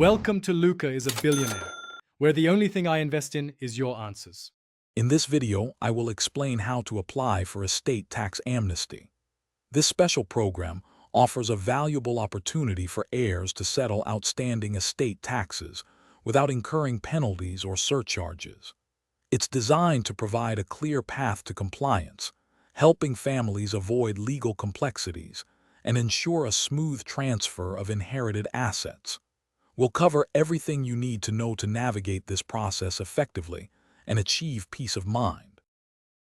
Welcome to Luca is a Billionaire, where the only thing I invest in is your answers. In this video, I will explain how to apply for estate tax amnesty. This special program offers a valuable opportunity for heirs to settle outstanding estate taxes without incurring penalties or surcharges. It's designed to provide a clear path to compliance, helping families avoid legal complexities and ensure a smooth transfer of inherited assets. We'll cover everything you need to know to navigate this process effectively and achieve peace of mind.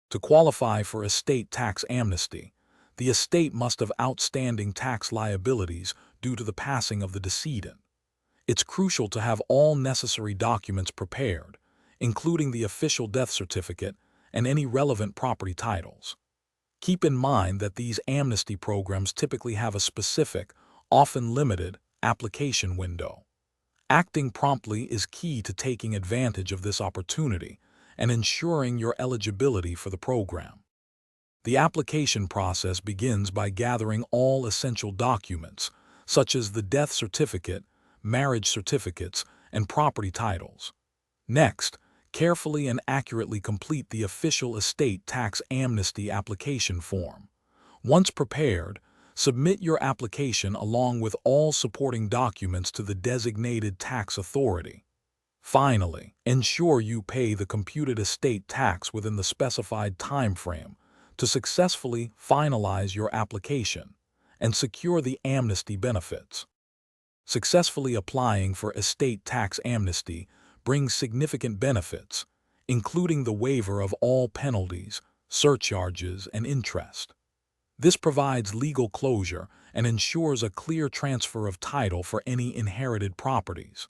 To qualify for estate tax amnesty, the estate must have outstanding tax liabilities due to the passing of the decedent. It's crucial to have all necessary documents prepared, including the official death certificate and any relevant property titles. Keep in mind that these amnesty programs typically have a specific, often limited, application window. Acting promptly is key to taking advantage of this opportunity and ensuring your eligibility for the program. The application process begins by gathering all essential documents, such as the death certificate, marriage certificates, and property titles. Next, carefully and accurately complete the official estate tax amnesty application form. Once prepared, submit your application along with all supporting documents to the designated tax authority. Finally, ensure you pay the computed estate tax within the specified time frame to successfully finalize your application and secure the amnesty benefits. Successfully applying for estate tax amnesty brings significant benefits, including the waiver of all penalties, surcharges, and interest. This provides legal closure and ensures a clear transfer of title for any inherited properties.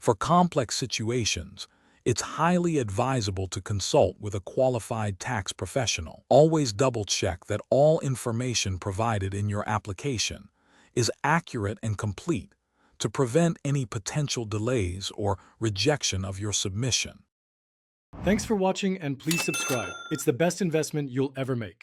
For complex situations, it's highly advisable to consult with a qualified tax professional. Always double-check that all information provided in your application is accurate and complete to prevent any potential delays or rejection of your submission. Thanks for watching and please subscribe. It's the best investment you'll ever make.